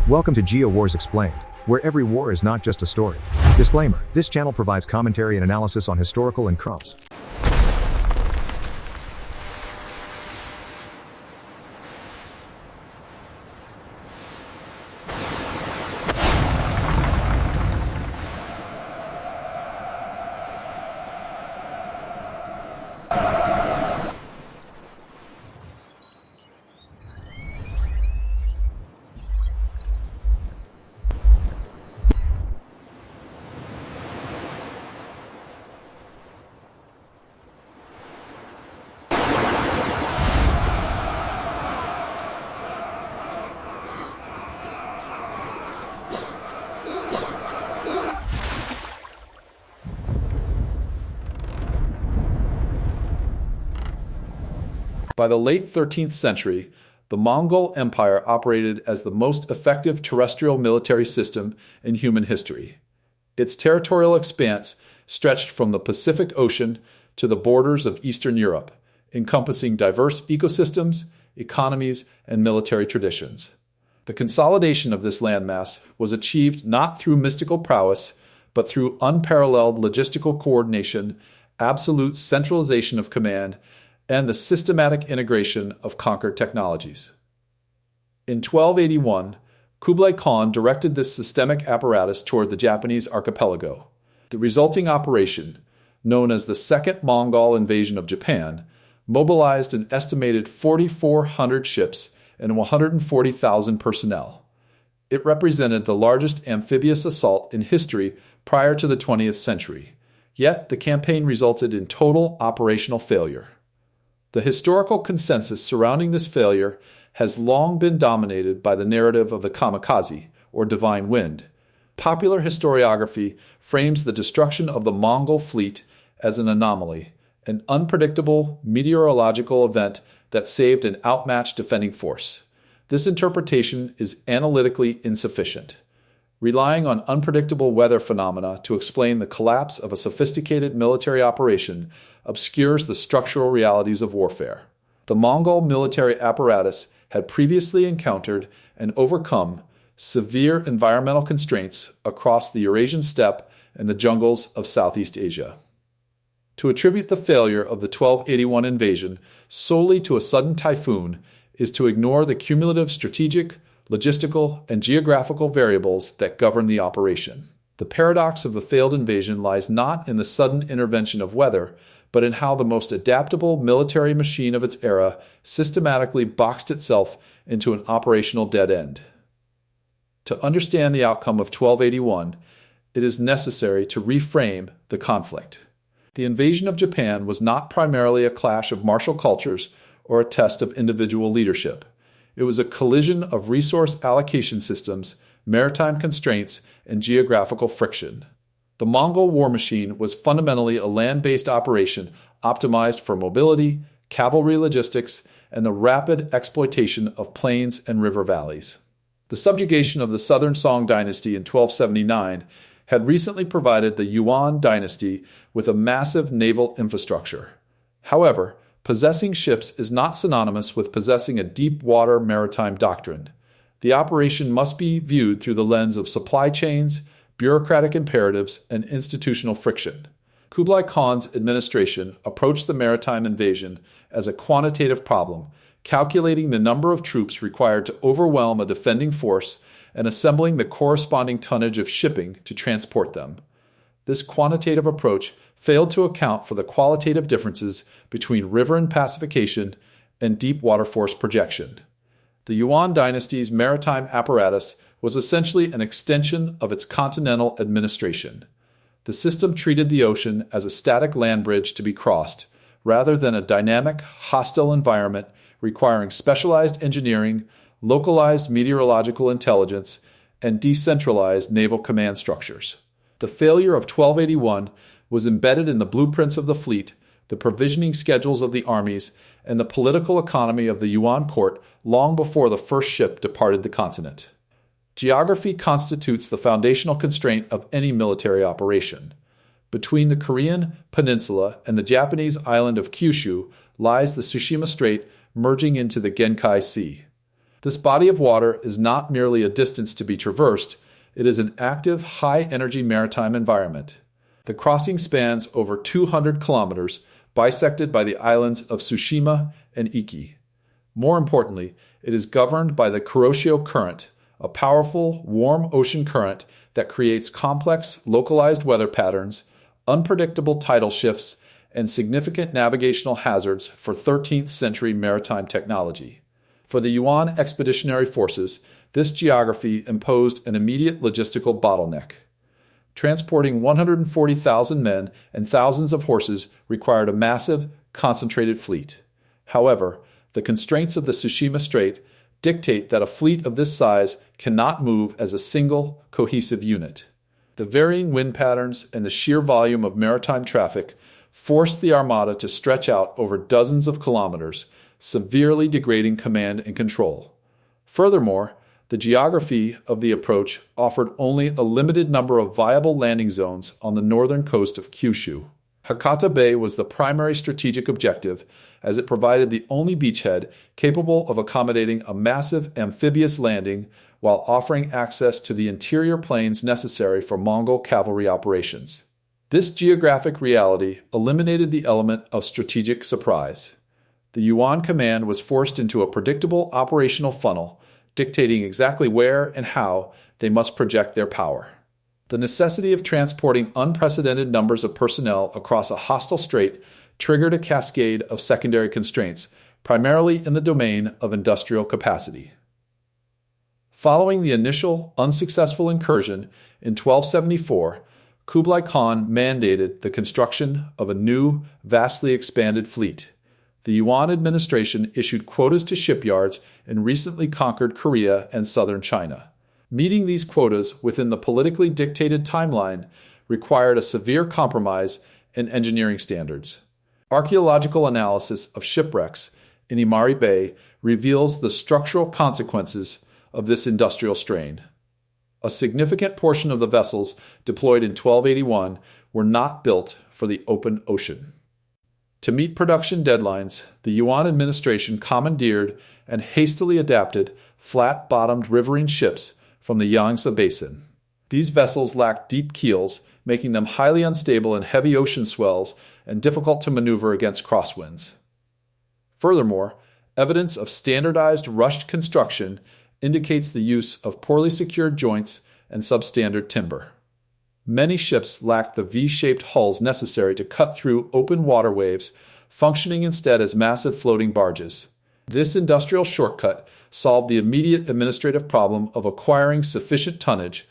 Welcome to Geo Wars Explained, where every war is not just a story. Disclaimer: this channel provides commentary and analysis on historical and crumps. By the late 13th century, the Mongol Empire operated as the most effective terrestrial military system in human history. Its territorial expanse stretched from the Pacific Ocean to the borders of Eastern Europe, encompassing diverse ecosystems, economies, and military traditions. The consolidation of this landmass was achieved not through mystical prowess, but through unparalleled logistical coordination, absolute centralization of command, and the systematic integration of conquered technologies. In 1281, Kublai Khan directed this systemic apparatus toward the Japanese archipelago. The resulting operation, known as the Second Mongol Invasion of Japan, mobilized an estimated 4,400 ships and 140,000 personnel. It represented the largest amphibious assault in history prior to the 20th century, yet the campaign resulted in total operational failure. The historical consensus surrounding this failure has long been dominated by the narrative of the Kamikaze, or divine wind. Popular historiography frames the destruction of the Mongol fleet as an anomaly, an unpredictable meteorological event that saved an outmatched defending force. This interpretation is analytically insufficient, relying on unpredictable weather phenomena to explain the collapse of a sophisticated military operation obscures the structural realities of warfare. The Mongol military apparatus had previously encountered and overcome severe environmental constraints across the Eurasian steppe and the jungles of Southeast Asia. To attribute the failure of the 1281 invasion solely to a sudden typhoon is to ignore the cumulative strategic, logistical, and geographical variables that govern the operation. The paradox of the failed invasion lies not in the sudden intervention of weather, but in how the most adaptable military machine of its era systematically boxed itself into an operational dead end. To understand the outcome of 1281, it is necessary to reframe the conflict. The invasion of Japan was not primarily a clash of martial cultures or a test of individual leadership. It was a collision of resource allocation systems, maritime constraints, and geographical friction. The Mongol war machine was fundamentally a land-based operation optimized for mobility, cavalry logistics, and the rapid exploitation of plains and river valleys. The subjugation of the Southern Song dynasty in 1279 had recently provided the Yuan dynasty with a massive naval infrastructure. However, possessing ships is not synonymous with possessing a deep-water maritime doctrine. The operation must be viewed through the lens of supply chains, bureaucratic imperatives, and institutional friction. Kublai Khan's administration approached the maritime invasion as a quantitative problem, calculating the number of troops required to overwhelm a defending force and assembling the corresponding tonnage of shipping to transport them. This quantitative approach failed to account for the qualitative differences between riverine pacification and deep water force projection. The Yuan dynasty's maritime apparatus was essentially an extension of its continental administration. The system treated the ocean as a static land bridge to be crossed, rather than a dynamic, hostile environment requiring specialized engineering, localized meteorological intelligence, and decentralized naval command structures. The failure of 1281 was embedded in the blueprints of the fleet, the provisioning schedules of the armies, and the political economy of the Yuan court long before the first ship departed the continent. Geography constitutes the foundational constraint of any military operation. Between the Korean peninsula and the Japanese island of Kyushu lies the Tsushima Strait merging into the Genkai Sea. This body of water is not merely a distance to be traversed, it is an active, high-energy maritime environment. The crossing spans over 200 kilometers, bisected by the islands of Tsushima and Iki. More importantly, it is governed by the Kuroshio Current, a powerful, warm ocean current that creates complex, localized weather patterns, unpredictable tidal shifts, and significant navigational hazards for 13th century maritime technology. For the Yuan expeditionary forces, this geography imposed an immediate logistical bottleneck. Transporting 140,000 men and thousands of horses required a massive, concentrated fleet. However, the constraints of the Tsushima Strait dictate that a fleet of this size cannot move as a single, cohesive unit. The varying wind patterns and the sheer volume of maritime traffic forced the armada to stretch out over dozens of kilometers, severely degrading command and control. Furthermore, the geography of the approach offered only a limited number of viable landing zones on the northern coast of Kyushu. Hakata Bay was the primary strategic objective, as it provided the only beachhead capable of accommodating a massive amphibious landing while offering access to the interior plains necessary for Mongol cavalry operations. This geographic reality eliminated the element of strategic surprise. The Yuan command was forced into a predictable operational funnel, dictating exactly where and how they must project their power. The necessity of transporting unprecedented numbers of personnel across a hostile strait triggered a cascade of secondary constraints, primarily in the domain of industrial capacity. Following the initial unsuccessful incursion in 1274, Kublai Khan mandated the construction of a new, vastly expanded fleet. The Yuan administration issued quotas to shipyards in recently conquered Korea and southern China. Meeting these quotas within the politically dictated timeline required a severe compromise in engineering standards. Archaeological analysis of shipwrecks in Imari Bay reveals the structural consequences of this industrial strain. A significant portion of the vessels deployed in 1281 were not built for the open ocean. To meet production deadlines, the Yuan administration commandeered and hastily adapted flat-bottomed riverine ships from the Yangtze Basin. These vessels lacked deep keels, making them highly unstable in heavy ocean swells and difficult to maneuver against crosswinds. Furthermore, evidence of standardized rushed construction indicates the use of poorly secured joints and substandard timber. Many ships lacked the V-shaped hulls necessary to cut through open water waves, functioning instead as massive floating barges. This industrial shortcut solved the immediate administrative problem of acquiring sufficient tonnage,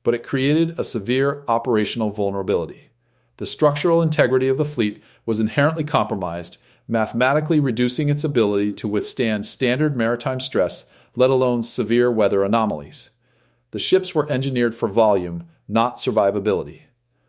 but it created a severe operational vulnerability. The structural integrity of the fleet was inherently compromised, mathematically reducing its ability to withstand standard maritime stress, let alone severe weather anomalies. The ships were engineered for volume, not survivability.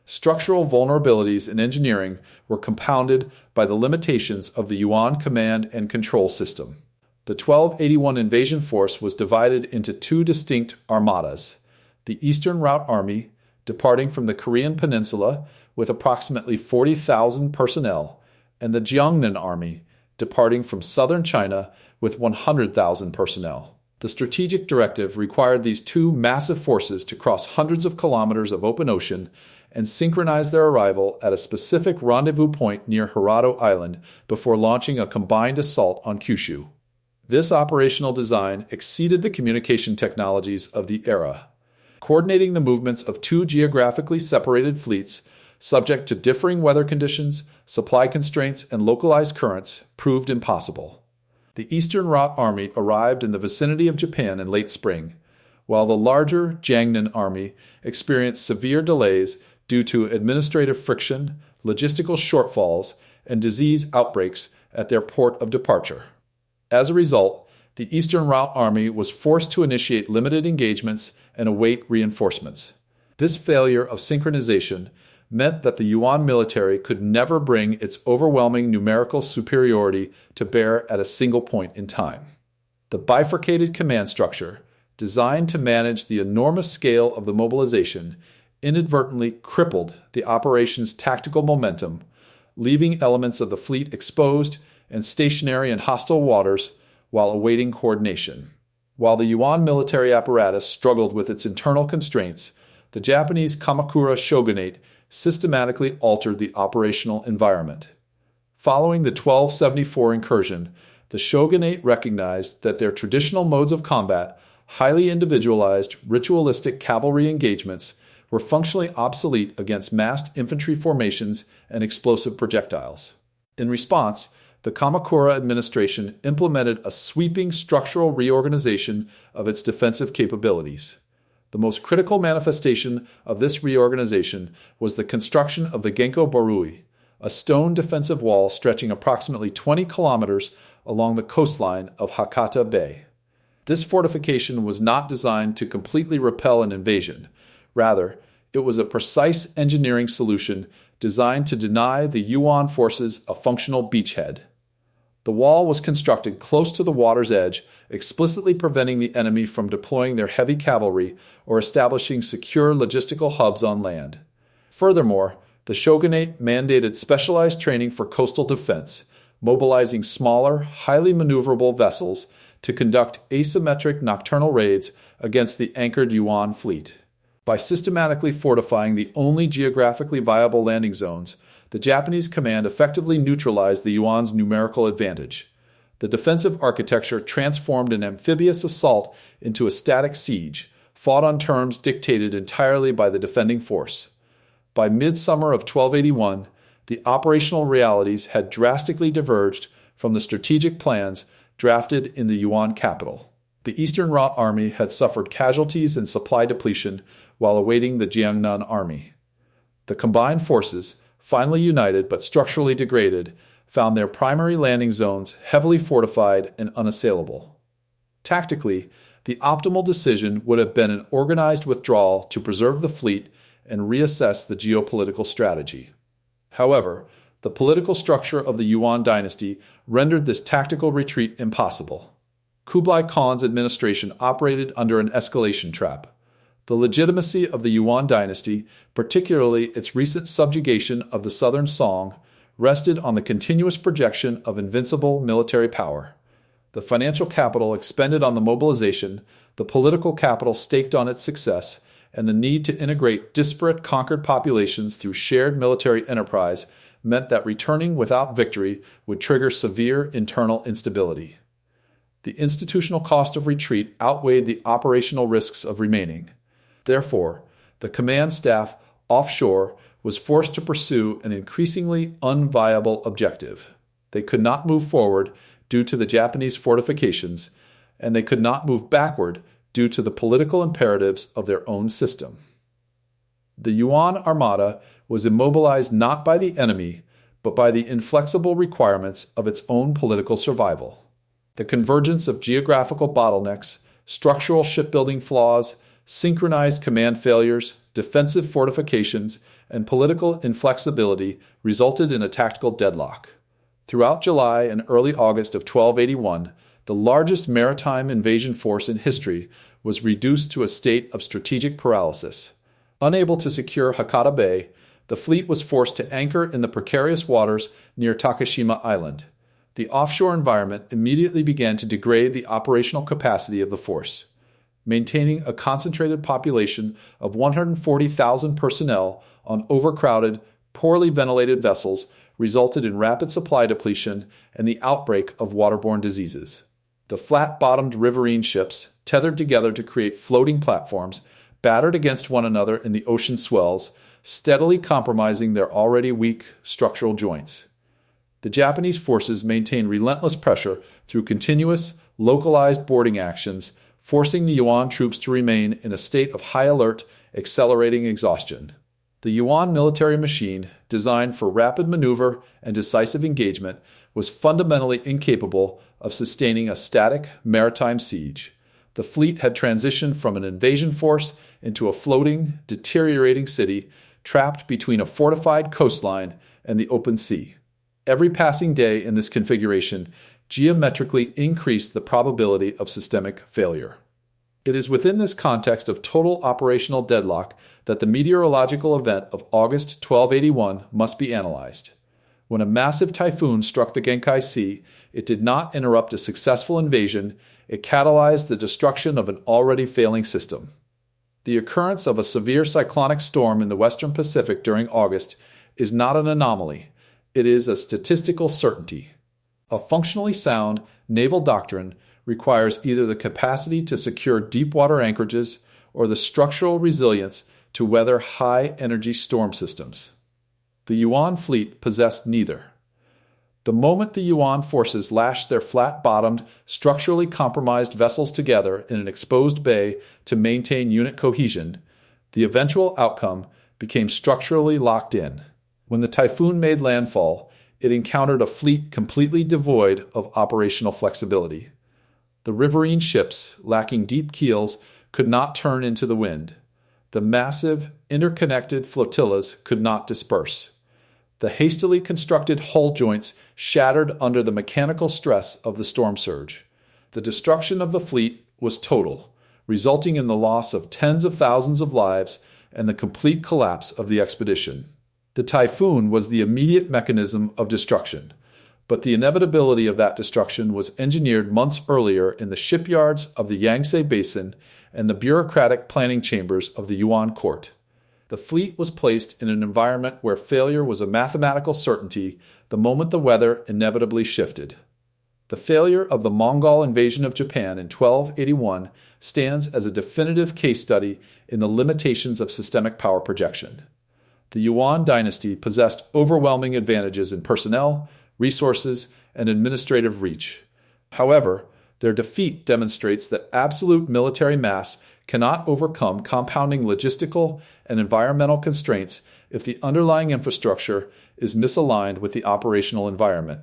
Structural vulnerabilities in engineering were compounded by the limitations of the Yuan command and control system. The 1281 invasion force was divided into two distinct armadas: the Eastern Route Army, departing from the Korean Peninsula with approximately 40,000 personnel, and the Jiangnan Army, departing from southern China with 100,000 personnel. The strategic directive required these two massive forces to cross hundreds of kilometers of open ocean and synchronize their arrival at a specific rendezvous point near Hirado Island before launching a combined assault on Kyushu. This operational design exceeded the communication technologies of the era. Coordinating the movements of two geographically separated fleets, subject to differing weather conditions, supply constraints, and localized currents, proved impossible. The Eastern Route Army arrived in the vicinity of Japan in late spring, while the larger Jiangnan Army experienced severe delays due to administrative friction, logistical shortfalls, and disease outbreaks at their port of departure. As a result, the Eastern Route Army was forced to initiate limited engagements and await reinforcements. This failure of synchronization meant that the Yuan military could never bring its overwhelming numerical superiority to bear at a single point in time. The bifurcated command structure, designed to manage the enormous scale of the mobilization, inadvertently crippled the operation's tactical momentum, leaving elements of the fleet exposed and stationary in hostile waters while awaiting coordination. While the Yuan military apparatus struggled with its internal constraints, the Japanese Kamakura Shogunate systematically altered the operational environment. Following the 1274 incursion, the shogunate recognized that their traditional modes of combat, highly individualized, ritualistic cavalry engagements, were functionally obsolete against massed infantry formations and explosive projectiles. In response, the Kamakura administration implemented a sweeping structural reorganization of its defensive capabilities. The most critical manifestation of this reorganization was the construction of the Genko Borui, a stone defensive wall stretching approximately 20 kilometers along the coastline of Hakata Bay. This fortification was not designed to completely repel an invasion. Rather, it was a precise engineering solution designed to deny the Yuan forces a functional beachhead. The wall was constructed close to the water's edge, explicitly preventing the enemy from deploying their heavy cavalry or establishing secure logistical hubs on land. Furthermore, the shogunate mandated specialized training for coastal defense, mobilizing smaller, highly maneuverable vessels to conduct asymmetric nocturnal raids against the anchored Yuan fleet. By systematically fortifying the only geographically viable landing zones, the Japanese command effectively neutralized the Yuan's numerical advantage. The defensive architecture transformed an amphibious assault into a static siege, fought on terms dictated entirely by the defending force. By midsummer of 1281, the operational realities had drastically diverged from the strategic plans drafted in the Yuan capital. The Eastern Route Army had suffered casualties and supply depletion while awaiting the Jiangnan Army. The combined forces, finally united but structurally degraded, found their primary landing zones heavily fortified and unassailable. Tactically, the optimal decision would have been an organized withdrawal to preserve the fleet and reassess the geopolitical strategy. However, the political structure of the Yuan dynasty rendered this tactical retreat impossible. Kublai Khan's administration operated under an escalation trap. The legitimacy of the Yuan dynasty, particularly its recent subjugation of the southern Song, rested on the continuous projection of invincible military power. The financial capital expended on the mobilization, the political capital staked on its success, and the need to integrate disparate conquered populations through shared military enterprise meant that returning without victory would trigger severe internal instability. The institutional cost of retreat outweighed the operational risks of remaining. Therefore, the command staff offshore was forced to pursue an increasingly unviable objective. They could not move forward due to the Japanese fortifications, and they could not move backward due to the political imperatives of their own system. The Yuan Armada was immobilized not by the enemy, but by the inflexible requirements of its own political survival. The convergence of geographical bottlenecks, structural shipbuilding flaws, synchronized command failures, defensive fortifications, and political inflexibility resulted in a tactical deadlock. Throughout July and early August of 1281, the largest maritime invasion force in history was reduced to a state of strategic paralysis. Unable to secure Hakata Bay, the fleet was forced to anchor in the precarious waters near Tsushima Island. The offshore environment immediately began to degrade the operational capacity of the force. Maintaining a concentrated population of 140,000 personnel on overcrowded, poorly ventilated vessels resulted in rapid supply depletion and the outbreak of waterborne diseases. The flat-bottomed riverine ships, tethered together to create floating platforms, battered against one another in the ocean swells, steadily compromising their already weak structural joints. The Japanese forces maintained relentless pressure through continuous, localized boarding actions, forcing the Yuan troops to remain in a state of high alert, accelerating exhaustion. The Yuan military machine, designed for rapid maneuver and decisive engagement, was fundamentally incapable of sustaining a static maritime siege. The fleet had transitioned from an invasion force into a floating, deteriorating city trapped between a fortified coastline and the open sea. Every passing day in this configuration geometrically increased the probability of systemic failure. It is within this context of total operational deadlock that the meteorological event of August 1281 must be analyzed. When a massive typhoon struck the Genkai Sea, it did not interrupt a successful invasion, it catalyzed the destruction of an already failing system. The occurrence of a severe cyclonic storm in the Western Pacific during August is not an anomaly, it is a statistical certainty. A functionally sound naval doctrine requires either the capacity to secure deep water anchorages or the structural resilience to weather high-energy storm systems. The Yuan fleet possessed neither. The moment the Yuan forces lashed their flat-bottomed, structurally compromised vessels together in an exposed bay to maintain unit cohesion, the eventual outcome became structurally locked in. When the typhoon made landfall, it encountered a fleet completely devoid of operational flexibility. The riverine ships, lacking deep keels, could not turn into the wind. The massive, interconnected flotillas could not disperse. The hastily constructed hull joints shattered under the mechanical stress of the storm surge. The destruction of the fleet was total, resulting in the loss of tens of thousands of lives and the complete collapse of the expedition. The typhoon was the immediate mechanism of destruction, but the inevitability of that destruction was engineered months earlier in the shipyards of the Yangtze Basin and the bureaucratic planning chambers of the Yuan court. The fleet was placed in an environment where failure was a mathematical certainty the moment the weather inevitably shifted. The failure of the Mongol invasion of Japan in 1281 stands as a definitive case study in the limitations of systemic power projection. The Yuan dynasty possessed overwhelming advantages in personnel, resources, and administrative reach. However, their defeat demonstrates that absolute military mass cannot overcome compounding logistical and environmental constraints if the underlying infrastructure is misaligned with the operational environment.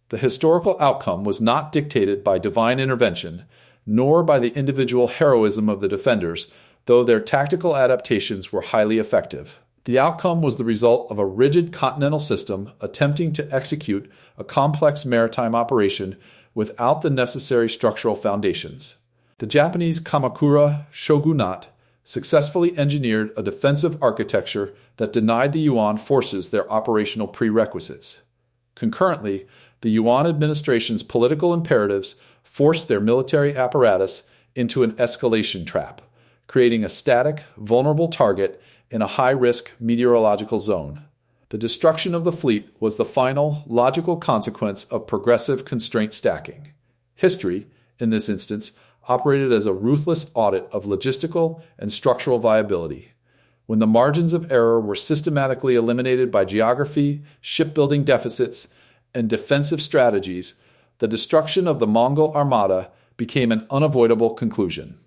The historical outcome was not dictated by divine intervention, nor by the individual heroism of the defenders, though their tactical adaptations were highly effective. The outcome was the result of a rigid continental system attempting to execute a complex maritime operation without the necessary structural foundations. The Japanese Kamakura Shogunate successfully engineered a defensive architecture that denied the Yuan forces their operational prerequisites. Concurrently, the Yuan administration's political imperatives forced their military apparatus into an escalation trap, creating a static, vulnerable target in a high-risk meteorological zone. The destruction of the fleet was the final, logical consequence of progressive constraint stacking. History, in this instance, operated as a ruthless audit of logistical and structural viability. When the margins of error were systematically eliminated by geography, shipbuilding deficits, and defensive strategies, the destruction of the Mongol Armada became an unavoidable conclusion.